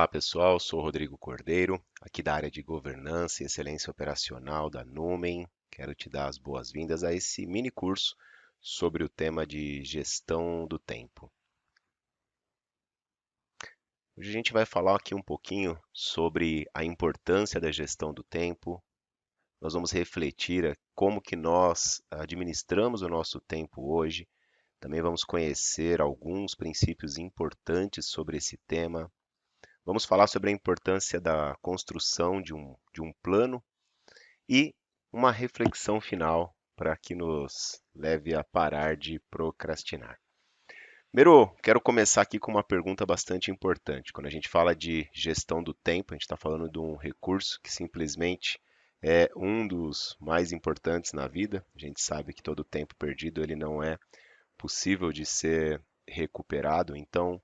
Olá pessoal, sou Rodrigo Cordeiro, aqui da área de governança e excelência operacional da Numen. Quero te dar as boas-vindas a esse mini curso sobre o tema de gestão do tempo. Hoje a gente vai falar aqui um pouquinho sobre a importância da gestão do tempo. Nós vamos refletir como que nós administramos o nosso tempo hoje. Também vamos conhecer alguns princípios importantes sobre esse tema. Vamos falar sobre a importância da construção de um plano e uma reflexão final para que nos leve a parar de procrastinar. Primeiro, quero começar aqui com uma pergunta bastante importante. Quando a gente fala de gestão do tempo, a gente está falando de um recurso que simplesmente é um dos mais importantes na vida. A gente sabe que todo o tempo perdido ele não é possível de ser recuperado, então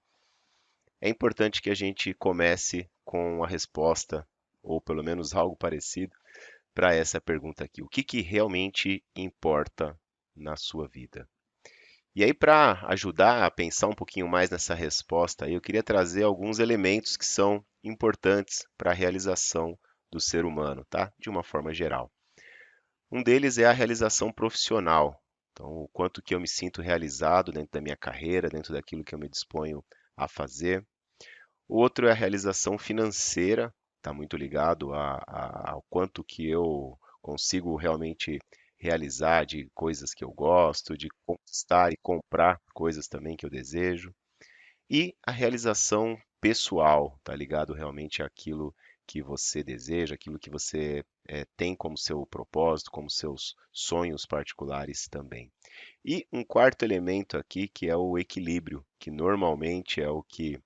é importante que a gente comece com a resposta, ou pelo menos algo parecido, para essa pergunta aqui. O que que realmente importa na sua vida? E aí, para ajudar a pensar um pouquinho mais nessa resposta, aí, eu queria trazer alguns elementos que são importantes para a realização do ser humano, tá? De uma forma geral. Um deles é a realização profissional. Então, o quanto que eu me sinto realizado dentro da minha carreira, dentro daquilo que eu me disponho a fazer. O outro é a realização financeira, está muito ligado ao quanto que eu consigo realmente realizar de coisas que eu gosto, de conquistar e comprar coisas também que eu desejo. E a realização pessoal, está ligado realmente àquilo que você deseja, aquilo que você tem como seu propósito, como seus sonhos particulares também. E um quarto elemento aqui que é o equilíbrio, que normalmente é o que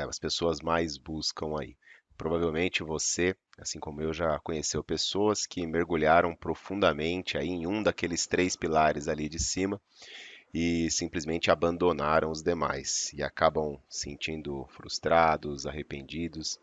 as pessoas mais buscam aí. Provavelmente você, assim como eu, já conheceu pessoas que mergulharam profundamente aí em um daqueles três pilares ali de cima e simplesmente abandonaram os demais e acabam sentindo frustrados, arrependidos.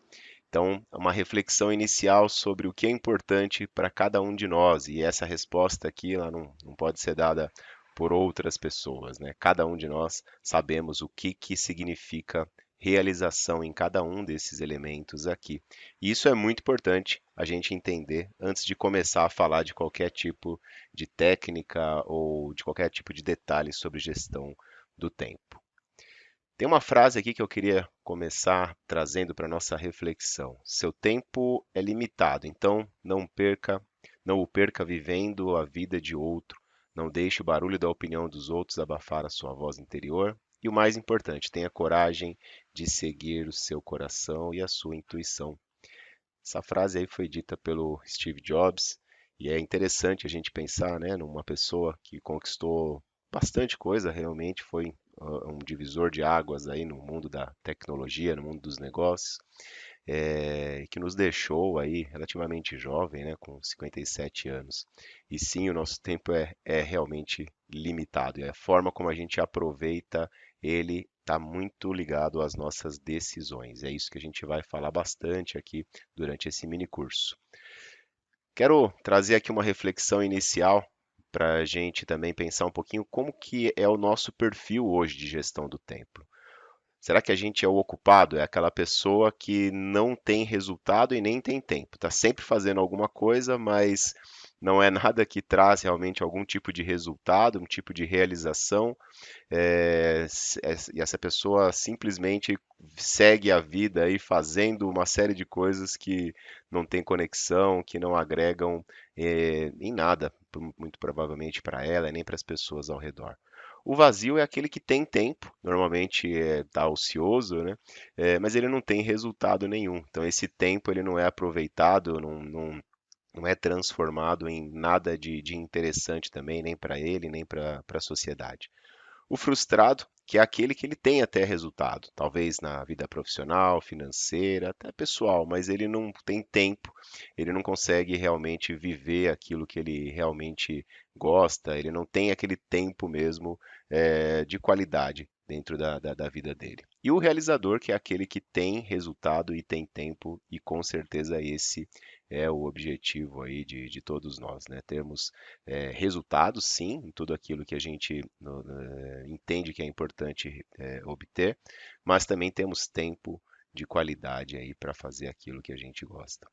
Então, é uma reflexão inicial sobre o que é importante para cada um de nós, e essa resposta aqui ela não pode ser dada por outras pessoas, né? Cada um de nós sabemos o que que significa realização em cada um desses elementos aqui. E isso é muito importante a gente entender antes de começar a falar de qualquer tipo de técnica ou de qualquer tipo de detalhe sobre gestão do tempo. Tem uma frase aqui que eu queria começar trazendo para nossa reflexão. Seu tempo é limitado, então não o perca vivendo a vida de outro. Não deixe o barulho da opinião dos outros abafar a sua voz interior. E o mais importante, tenha coragem de seguir o seu coração e a sua intuição. Essa frase aí foi dita pelo Steve Jobs e é interessante a gente pensar, né, numa pessoa que conquistou bastante coisa, realmente foi um divisor de águas aí no mundo da tecnologia, no mundo dos negócios, que nos deixou aí relativamente jovem, né, com 57 anos. E sim, o nosso tempo é realmente limitado e a forma como a gente aproveita ele está muito ligado às nossas decisões. É isso que a gente vai falar bastante aqui durante esse mini curso. Quero trazer aqui uma reflexão inicial para a gente também pensar um pouquinho como que é o nosso perfil hoje de gestão do tempo. Será que a gente é o ocupado? É aquela pessoa que não tem resultado e nem tem tempo. Está sempre fazendo alguma coisa, mas não é nada que traz realmente algum tipo de resultado, um tipo de realização. E essa pessoa simplesmente segue a vida aí fazendo uma série de coisas que não tem conexão, que não agregam em nada, muito provavelmente para ela, nem para as pessoas ao redor. O vazio é aquele que tem tempo, normalmente está ocioso, né? Mas ele não tem resultado nenhum. Então esse tempo ele não é aproveitado, não é transformado em nada de interessante também, nem para ele, nem para a sociedade. O frustrado, que é aquele que ele tem até resultado, talvez na vida profissional, financeira, até pessoal, mas ele não tem tempo, ele não consegue realmente viver aquilo que ele realmente gosta, ele não tem aquele tempo mesmo de qualidade dentro da vida dele. E o realizador, que é aquele que tem resultado e tem tempo, e com certeza esse é o objetivo aí de todos nós, né? Termos resultados, sim, em tudo aquilo que a gente entende que é importante obter, mas também temos tempo de qualidade aí para fazer aquilo que a gente gosta.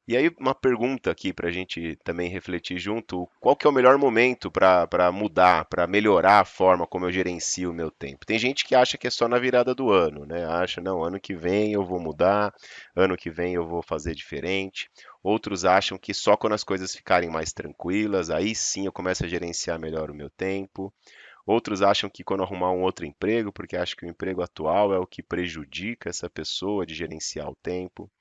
E aí, uma pergunta aqui para a gente também refletir junto: qual que é o melhor momento para mudar, para melhorar a forma como eu gerencio o meu tempo? Tem gente que acha que é só na virada do ano, né? Acha, não, ano que vem eu vou mudar, ano que vem eu vou fazer diferente. Outros acham que só quando as coisas ficarem mais tranquilas, aí sim eu começo a gerenciar melhor o meu tempo. Outros acham que quando arrumar um outro emprego, porque acham que o emprego atual é o que prejudica essa pessoa de gerenciar o tempo.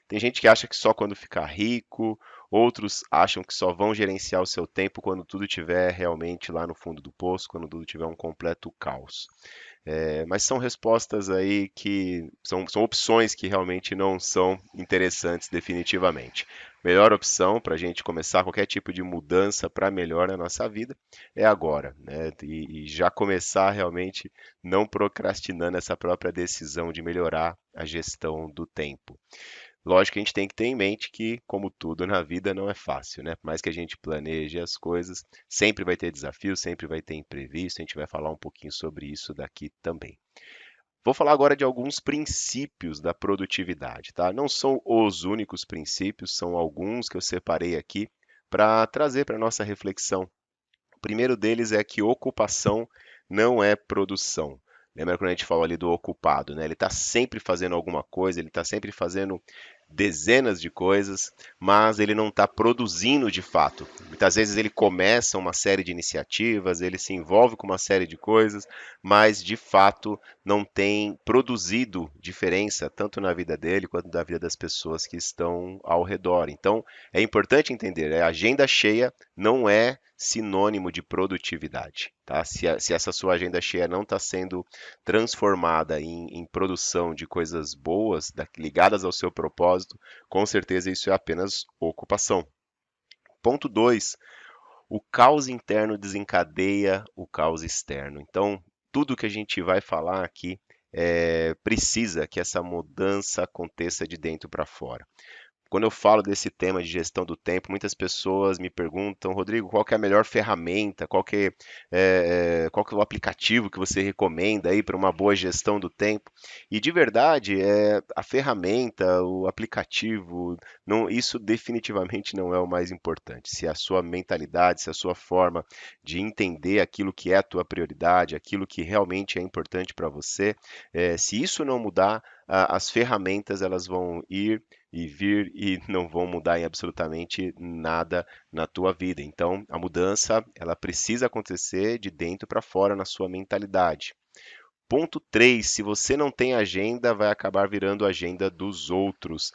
Tem gente que acha que só quando ficar rico, outros acham que só vão gerenciar o seu tempo quando tudo estiver realmente lá no fundo do poço, quando tudo tiver um completo caos. Mas são respostas aí que são opções que realmente não são interessantes definitivamente. Melhor opção para a gente começar qualquer tipo de mudança para melhor na nossa vida é agora, né? E já começar realmente não procrastinando essa própria decisão de melhorar a gestão do tempo. Lógico que a gente tem que ter em mente que, como tudo na vida, não é fácil, né? Por mais que a gente planeje as coisas, sempre vai ter desafio, sempre vai ter imprevisto. A gente vai falar um pouquinho sobre isso daqui também. Vou falar agora de alguns princípios da produtividade, tá? Não são os únicos princípios, são alguns que eu separei aqui para trazer para nossa reflexão. O primeiro deles é que ocupação não é produção. Lembra quando a gente falou ali do ocupado, né? Ele está sempre fazendo alguma coisa, ele está sempre fazendo dezenas de coisas, mas ele não está produzindo de fato. Muitas vezes ele começa uma série de iniciativas, ele se envolve com uma série de coisas, mas de fato não tem produzido diferença tanto na vida dele quanto na vida das pessoas que estão ao redor. Então é importante entender, a agenda cheia não é sinônimo de produtividade, tá? Se essa sua agenda cheia não está sendo transformada em produção de coisas boas, ligadas ao seu propósito, com certeza isso é apenas ocupação. Ponto 2: o caos interno desencadeia o caos externo. Então, tudo que a gente vai falar aqui precisa que essa mudança aconteça de dentro para fora. Quando eu falo desse tema de gestão do tempo, muitas pessoas me perguntam, Rodrigo, qual que é a melhor ferramenta, qual que é o aplicativo que você recomenda aí para uma boa gestão do tempo? E de verdade, a ferramenta, o aplicativo, não, isso definitivamente não é o mais importante. Se a sua mentalidade, se a sua forma de entender aquilo que é a tua prioridade, aquilo que realmente é importante para você, se isso não mudar, as ferramentas elas vão ir e vir e não vão mudar em absolutamente nada na tua vida. Então, a mudança, ela precisa acontecer de dentro para fora na sua mentalidade. Ponto 3: se você não tem agenda, vai acabar virando a agenda dos outros.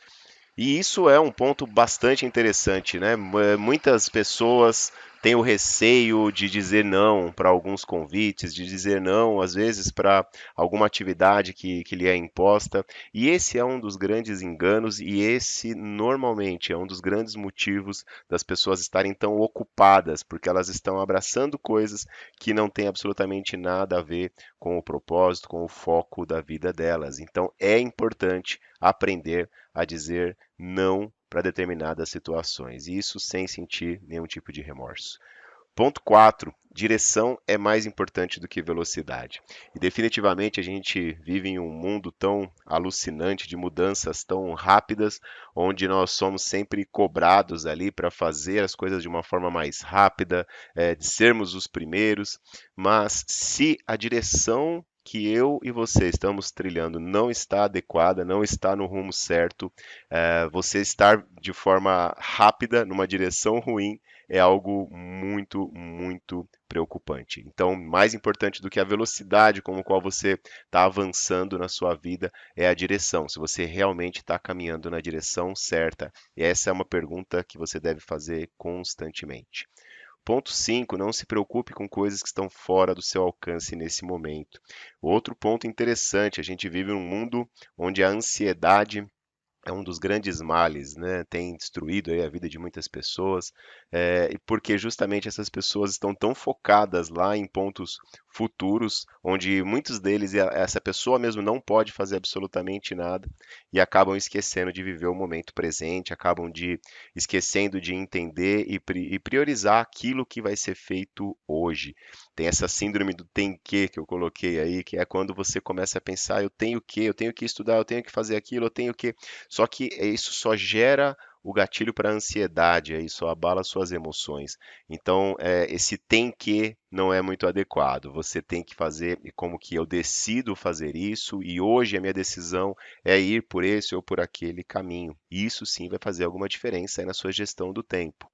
E isso é um ponto bastante interessante, né? Muitas pessoas têm o receio de dizer não para alguns convites, de dizer não, às vezes, para alguma atividade que lhe é imposta. E esse é um dos grandes enganos, e esse normalmente é um dos grandes motivos das pessoas estarem tão ocupadas, porque elas estão abraçando coisas que não têm absolutamente nada a ver com o propósito, com o foco da vida delas. Então é importante aprender a dizer não para determinadas situações, e isso sem sentir nenhum tipo de remorso. Ponto 4: direção é mais importante do que velocidade. E definitivamente a gente vive em um mundo tão alucinante, de mudanças tão rápidas, onde nós somos sempre cobrados ali para fazer as coisas de uma forma mais rápida, de sermos os primeiros, mas se a direção que eu e você estamos trilhando não está adequada, não está no rumo certo, você estar de forma rápida numa direção ruim é algo muito, muito preocupante. Então, mais importante do que a velocidade com a qual você está avançando na sua vida é a direção. Se você realmente está caminhando na direção certa, e essa é uma pergunta que você deve fazer constantemente. Ponto 5: não se preocupe com coisas que estão fora do seu alcance nesse momento. Outro ponto interessante: a gente vive num mundo onde a ansiedade é um dos grandes males, né? Tem destruído aí a vida de muitas pessoas, e porque justamente essas pessoas estão tão focadas lá em pontos futuros, onde muitos deles essa pessoa mesmo não pode fazer absolutamente nada e acabam esquecendo de viver o momento presente, acabam de esquecendo de entender e priorizar aquilo que vai ser feito hoje. Tem essa síndrome do tem que eu coloquei aí, que é quando você começa a pensar, eu tenho que estudar, eu tenho que fazer aquilo, eu tenho que. Só que isso só gera o gatilho para a ansiedade, aí só abala suas emoções. Então, esse tem que não é muito adequado. Você tem que fazer e como que eu decido fazer isso, e hoje a minha decisão é ir por esse ou por aquele caminho. Isso sim vai fazer alguma diferença aí na sua gestão do tempo.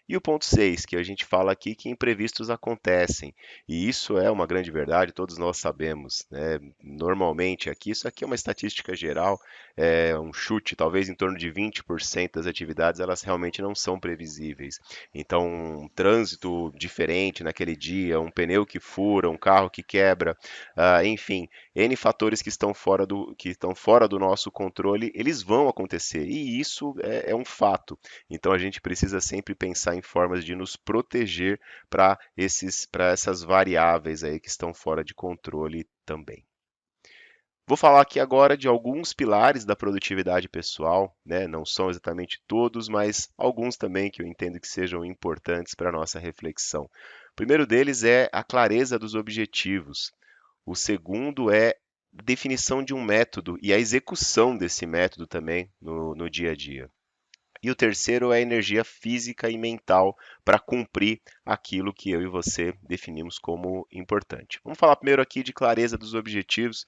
E o ponto 6, que a gente fala aqui que imprevistos acontecem. E isso é uma grande verdade, todos nós sabemos, né? Normalmente aqui, isso aqui é uma estatística geral, é um chute, talvez em torno de 20% das atividades elas realmente não são previsíveis. Então, um trânsito diferente naquele dia, um pneu que fura, um carro que quebra, enfim, N fatores que estão fora do nosso controle, eles vão acontecer. E isso é um fato. Então a gente precisa sempre pensar em formas de nos proteger para essas variáveis aí que estão fora de controle também. Vou falar aqui agora de alguns pilares da produtividade pessoal, né? Não são exatamente todos, mas alguns também que eu entendo que sejam importantes para a nossa reflexão. O primeiro deles é a clareza dos objetivos. O segundo é definição de um método e a execução desse método também no dia a dia. E o terceiro é a energia física e mental para cumprir aquilo que eu e você definimos como importante. Vamos falar primeiro aqui de clareza dos objetivos.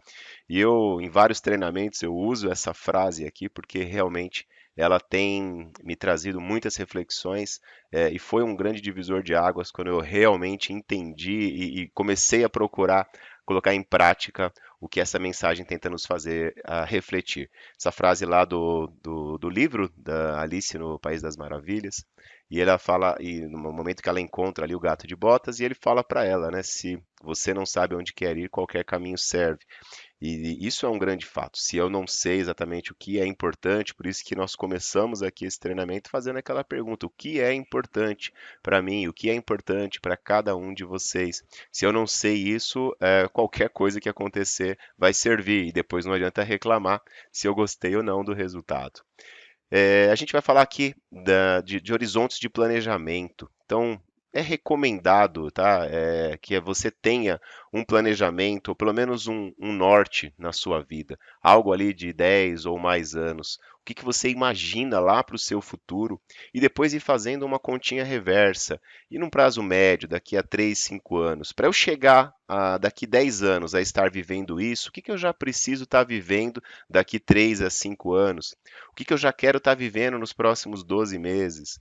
E eu, em vários treinamentos, eu uso essa frase aqui porque realmente ela tem me trazido muitas reflexões, e foi um grande divisor de águas quando eu realmente entendi e comecei a procurar colocar em prática o que essa mensagem tenta nos fazer refletir. Essa frase lá do livro da Alice no País das Maravilhas, e ela fala, e no momento que ela encontra ali o gato de botas, e ele fala para ela, né, se você não sabe onde quer ir, qualquer caminho serve. E isso é um grande fato. Se eu não sei exatamente o que é importante, por isso que nós começamos aqui esse treinamento fazendo aquela pergunta: o que é importante para mim? O que é importante para cada um de vocês? Se eu não sei isso, qualquer coisa que acontecer vai servir e depois não adianta reclamar se eu gostei ou não do resultado. A gente vai falar aqui de horizontes de planejamento. Então, é recomendado, tá? Que você tenha um planejamento, ou pelo menos um norte na sua vida, algo ali de 10 ou mais anos. O que que você imagina lá para o seu futuro e depois ir fazendo uma continha reversa. E num prazo médio, daqui a 3, 5 anos, para eu chegar daqui 10 anos a estar vivendo isso, o que que eu já preciso estar vivendo daqui 3 a 5 anos? O que que eu já quero estar vivendo nos próximos 12 meses?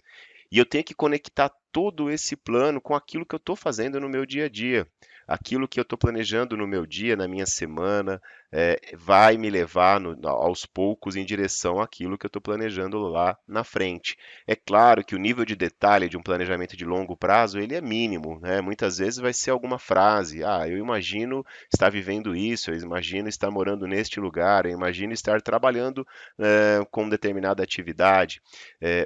E eu tenho que conectar todo esse plano com aquilo que eu estou fazendo no meu dia a dia. Aquilo que eu estou planejando no meu dia, na minha semana, vai me levar aos poucos em direção àquilo que eu estou planejando lá na frente. É claro que o nível de detalhe de um planejamento de longo prazo ele é mínimo, né? Muitas vezes vai ser alguma frase, eu imagino estar vivendo isso, eu imagino estar morando neste lugar, eu imagino estar trabalhando com determinada atividade.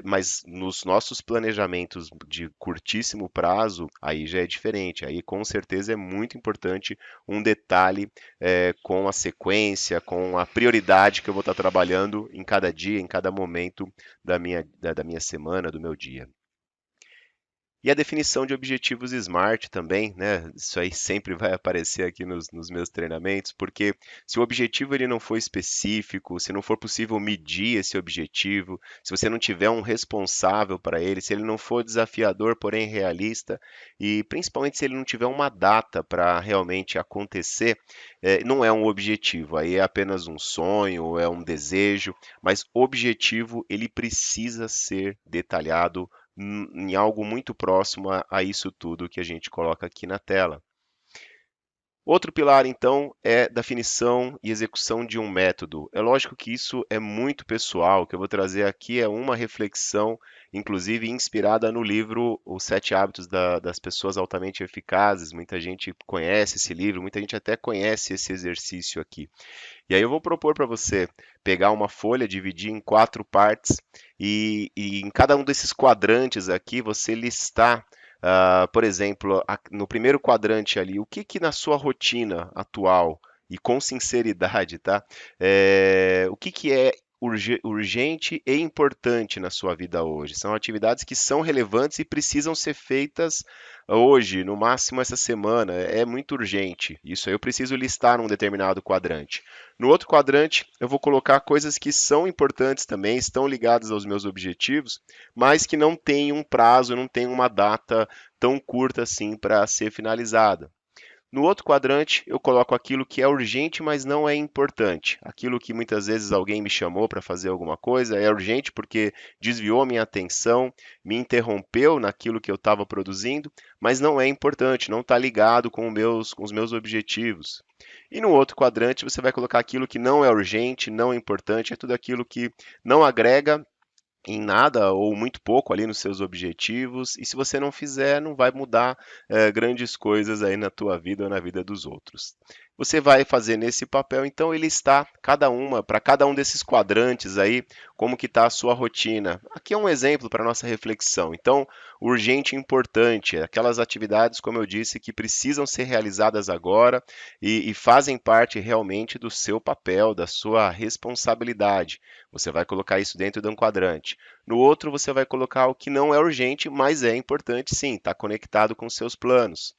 Mas nos nossos planejamentos de curtíssimo prazo, aí já é diferente. Aí com certeza é muito importante um detalhe com a sequência, com a prioridade que eu vou estar trabalhando em cada dia, em cada momento da minha semana, do meu dia. E a definição de objetivos SMART também, né? Isso aí sempre vai aparecer aqui nos meus treinamentos, porque se o objetivo ele não for específico, se não for possível medir esse objetivo, se você não tiver um responsável para ele, se ele não for desafiador, porém realista, e principalmente se ele não tiver uma data para realmente acontecer, não é um objetivo, aí é apenas um sonho, é um desejo, mas objetivo ele precisa ser detalhado em algo muito próximo a isso tudo que a gente coloca aqui na tela. Outro pilar, então, é definição e execução de um método. É lógico que isso é muito pessoal. O que eu vou trazer aqui é uma reflexão, inclusive inspirada no livro Os Sete Hábitos das Pessoas Altamente Eficazes. Muita gente conhece esse livro, muita gente até conhece esse exercício aqui. E aí eu vou propor para você pegar uma folha, dividir em quatro partes e em cada um desses quadrantes aqui você listar Por exemplo, no primeiro quadrante ali, o que que na sua rotina atual, e com sinceridade, tá? O que que é urgente e importante na sua vida hoje? São atividades que são relevantes e precisam ser feitas hoje, no máximo essa semana. É muito urgente. Isso aí eu preciso listar num determinado quadrante. No outro quadrante, eu vou colocar coisas que são importantes também, estão ligadas aos meus objetivos, mas que não têm um prazo, não têm uma data tão curta assim para ser finalizada. No outro quadrante, eu coloco aquilo que é urgente, mas não é importante. Aquilo que muitas vezes alguém me chamou para fazer alguma coisa é urgente porque desviou minha atenção, me interrompeu naquilo que eu estava produzindo, mas não é importante, não está ligado com os meus objetivos. E no outro quadrante, você vai colocar aquilo que não é urgente, não é importante, é tudo aquilo que não agrega em nada ou muito pouco ali nos seus objetivos, e se você não fizer, não vai mudar grandes coisas aí na tua vida ou na vida dos outros. Você vai fazer nesse papel, então ele está cada uma, para cada um desses quadrantes aí, como que está a sua rotina. Aqui é um exemplo para nossa reflexão. Então, urgente e importante, aquelas atividades, como eu disse, que precisam ser realizadas agora e fazem parte realmente do seu papel, da sua responsabilidade. Você vai colocar isso dentro de um quadrante. No outro, você vai colocar o que não é urgente, mas é importante sim, está conectado com seus planos.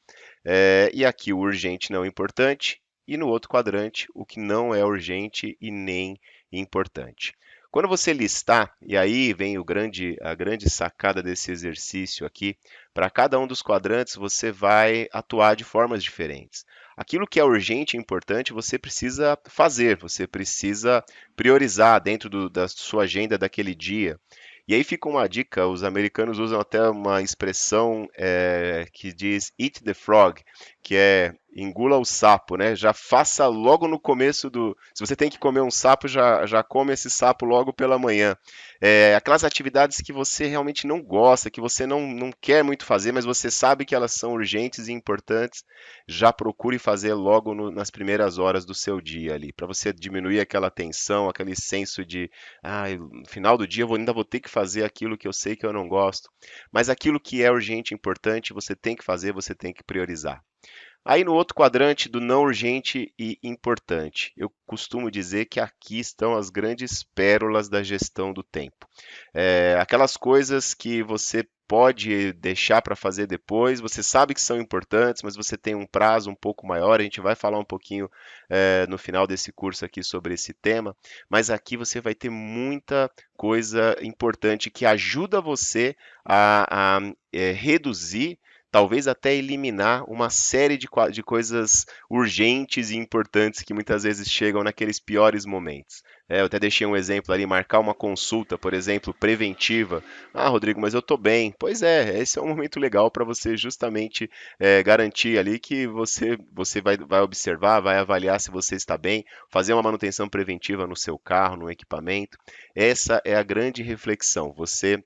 E aqui o urgente não importante, e no outro quadrante, o que não é urgente e nem importante. Quando você listar, e aí vem a grande sacada desse exercício aqui, para cada um dos quadrantes você vai atuar de formas diferentes. Aquilo que é urgente e importante você precisa fazer, você precisa priorizar dentro da sua agenda daquele dia. E aí fica uma dica, os americanos usam até uma expressão que diz eat the frog, que é engula o sapo, né? Já faça logo no começo do. Se você tem que comer um sapo, já come esse sapo logo pela manhã. Aquelas atividades que você realmente não gosta, que você não quer muito fazer, mas você sabe que elas são urgentes e importantes, já procure fazer logo nas primeiras horas do seu dia ali, para você diminuir aquela tensão, aquele senso de no final do dia eu ainda vou ter que fazer aquilo que eu sei que eu não gosto. Mas aquilo que é urgente e importante, você tem que fazer, você tem que priorizar. Aí no outro quadrante do não urgente e importante, eu costumo dizer que aqui estão as grandes pérolas da gestão do tempo. Aquelas coisas que você pode deixar para fazer depois, você sabe que são importantes, mas você tem um prazo um pouco maior. A gente vai falar um pouquinho no final desse curso aqui sobre esse tema, mas aqui você vai ter muita coisa importante que ajuda você a reduzir, talvez até eliminar uma série de coisas urgentes e importantes que muitas vezes chegam naqueles piores momentos. Eu até deixei um exemplo ali, marcar uma consulta, por exemplo, preventiva. Ah, Rodrigo, mas eu estou bem. Pois é, esse é um momento legal para você justamente garantir ali que você vai observar, vai avaliar se você está bem, fazer uma manutenção preventiva no seu carro, no equipamento. Essa é a grande reflexão. Você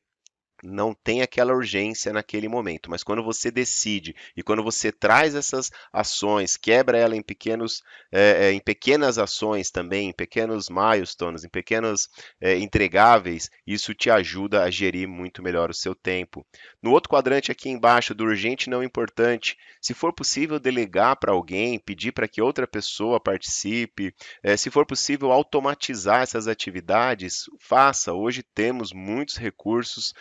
não tem aquela urgência naquele momento, mas quando você decide e quando você traz essas ações, quebra ela em em pequenas ações também, em pequenos milestones, em pequenos entregáveis, isso te ajuda a gerir muito melhor o seu tempo. No outro quadrante aqui embaixo, do urgente e não importante, se for possível delegar para alguém, pedir para que outra pessoa participe, se for possível automatizar essas atividades, faça. Hoje temos muitos recursos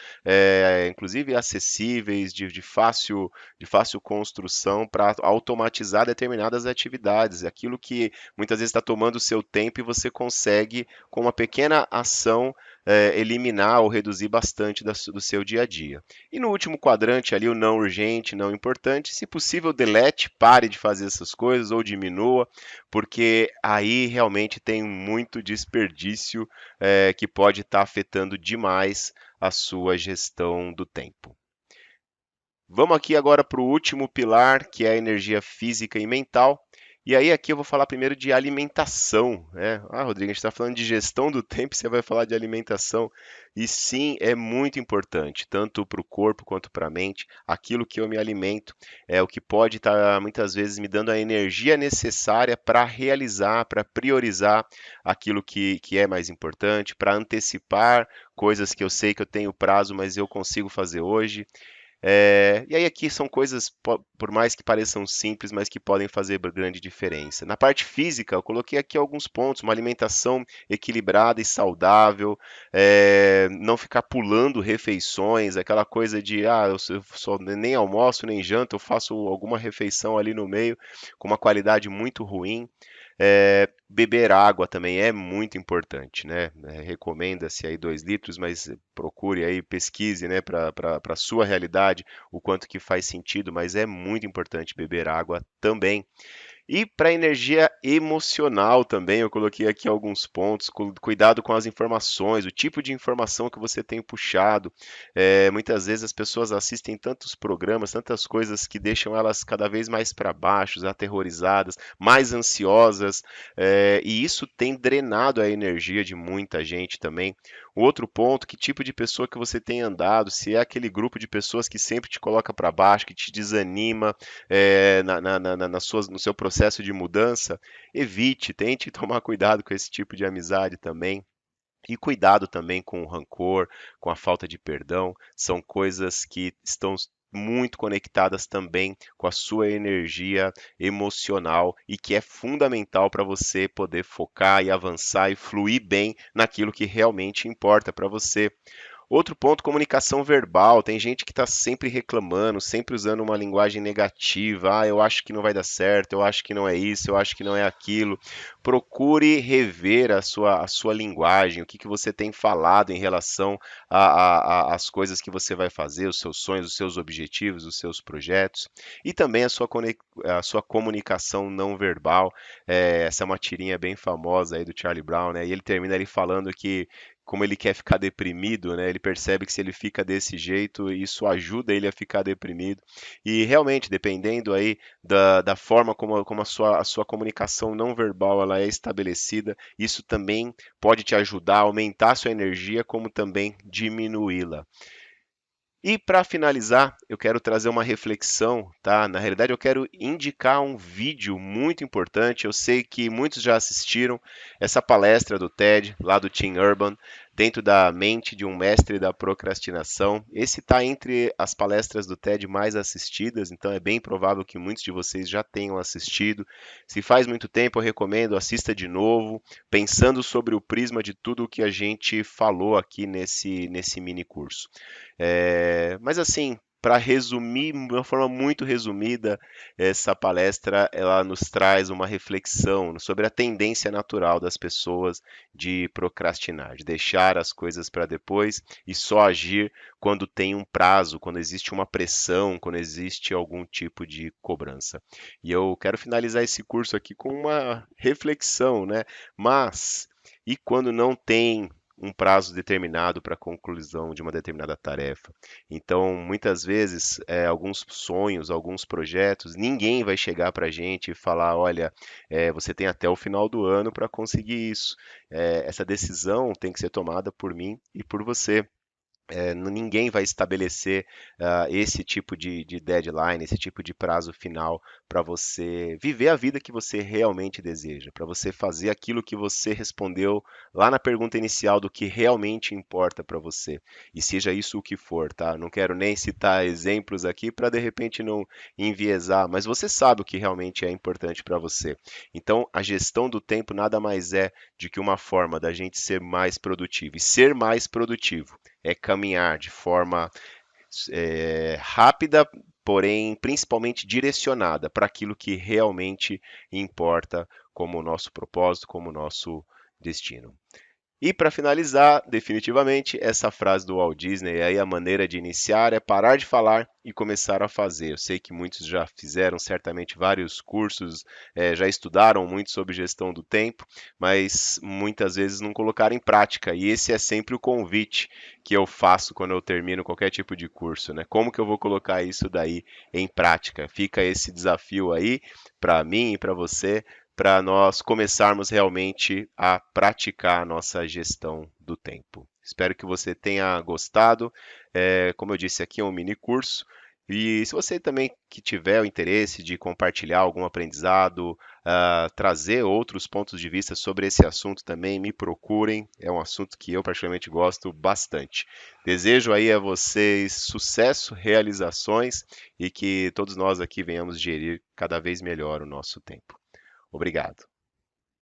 inclusive acessíveis, de fácil construção para automatizar determinadas atividades. Aquilo que muitas vezes está tomando o seu tempo e você consegue, com uma pequena ação, eliminar ou reduzir bastante do seu dia a dia. E no último quadrante ali, o não urgente, não importante, se possível, delete, pare de fazer essas coisas ou diminua, porque aí realmente tem muito desperdício que pode estar afetando demais a sua gestão do tempo. Vamos aqui agora para o último pilar, que é a energia física e mental. E aí aqui eu vou falar primeiro de alimentação, né? Ah, Rodrigo, a gente está falando de gestão do tempo, você vai falar de alimentação. E sim, é muito importante, tanto para o corpo quanto para a mente. Aquilo que eu me alimento é o que pode estar muitas vezes me dando a energia necessária para realizar, para priorizar aquilo que é mais importante, para antecipar coisas que eu sei que eu tenho prazo, mas eu consigo fazer hoje. E aí aqui são coisas, por mais que pareçam simples, mas que podem fazer grande diferença. Na parte física, eu coloquei aqui alguns pontos, uma alimentação equilibrada e saudável, não ficar pulando refeições, aquela coisa de, eu só nem almoço nem janto, eu faço alguma refeição ali no meio com uma qualidade muito ruim. Beber água também é muito importante, né? Recomenda-se aí 2 litros, mas procure aí, pesquise, né, para a sua realidade o quanto que faz sentido, mas é muito importante beber água também. E para energia emocional também, eu coloquei aqui alguns pontos. Cuidado com as informações, o tipo de informação que você tem puxado. Muitas vezes as pessoas assistem tantos programas, tantas coisas que deixam elas cada vez mais para baixo, aterrorizadas, mais ansiosas, e isso tem drenado a energia de muita gente também. O outro ponto, que tipo de pessoa que você tem andado, se é aquele grupo de pessoas que sempre te coloca para baixo, que te desanima, no seu processo de mudança, evite, tente tomar cuidado com esse tipo de amizade também. E cuidado também com o rancor, com a falta de perdão, são coisas que estão muito conectadas também com a sua energia emocional e que é fundamental para você poder focar e avançar e fluir bem naquilo que realmente importa para você. Outro ponto, comunicação verbal. Tem gente que está sempre reclamando, sempre usando uma linguagem negativa. Eu acho que não vai dar certo, eu acho que não é isso, eu acho que não é aquilo. Procure rever a sua linguagem, o que você tem falado em relação às coisas que você vai fazer, os seus sonhos, os seus objetivos, os seus projetos. E também a sua comunicação não verbal. Essa é uma tirinha bem famosa aí do Charlie Brown, né? E ele termina ali falando que como ele quer ficar deprimido, né? Ele percebe que se ele fica desse jeito, isso ajuda ele a ficar deprimido. E realmente, dependendo aí da forma como a sua comunicação não verbal ela é estabelecida, isso também pode te ajudar a aumentar a sua energia, como também diminuí-la. E para finalizar, eu quero trazer uma reflexão, tá? Na realidade, eu quero indicar um vídeo muito importante. Eu sei que muitos já assistiram essa palestra do TED, lá do Tim Urban, dentro da mente de um mestre da procrastinação. Esse está entre as palestras do TED mais assistidas, então é bem provável que muitos de vocês já tenham assistido. Se faz muito tempo, eu recomendo, assista de novo, pensando sobre o prisma de tudo o que a gente falou aqui nesse mini curso. Mas assim, para resumir, de uma forma muito resumida, essa palestra ela nos traz uma reflexão sobre a tendência natural das pessoas de procrastinar, de deixar as coisas para depois e só agir quando tem um prazo, quando existe uma pressão, quando existe algum tipo de cobrança. E eu quero finalizar esse curso aqui com uma reflexão, né? Mas e quando não tem um prazo determinado para a conclusão de uma determinada tarefa? Então, muitas vezes, alguns sonhos, alguns projetos, ninguém vai chegar para a gente e falar: olha, você tem até o final do ano para conseguir isso. Essa decisão tem que ser tomada por mim e por você. Ninguém vai estabelecer esse tipo de deadline, esse tipo de prazo final para você viver a vida que você realmente deseja, para você fazer aquilo que você respondeu lá na pergunta inicial do que realmente importa para você. E seja isso o que for, tá? Não quero nem citar exemplos aqui para de repente não enviesar, mas você sabe o que realmente é importante para você. Então, a gestão do tempo nada mais é de que uma forma da gente ser mais produtivo. E ser mais produtivo é caminhar de forma rápida, porém principalmente direcionada para aquilo que realmente importa como o nosso propósito, como o nosso destino. E para finalizar, definitivamente, essa frase do Walt Disney, aí a maneira de iniciar é parar de falar e começar a fazer. Eu sei que muitos já fizeram certamente vários cursos, já estudaram muito sobre gestão do tempo, mas muitas vezes não colocaram em prática. E esse é sempre o convite que eu faço quando eu termino qualquer tipo de curso, né? Como que eu vou colocar isso daí em prática? Fica esse desafio aí para mim e para você para nós começarmos realmente a praticar a nossa gestão do tempo. Espero que você tenha gostado. Como eu disse, aqui é um mini curso. E se você também que tiver o interesse de compartilhar algum aprendizado, trazer outros pontos de vista sobre esse assunto também, me procurem. É um assunto que eu particularmente gosto bastante. Desejo aí a vocês sucesso, realizações e que todos nós aqui venhamos gerir cada vez melhor o nosso tempo. Obrigado.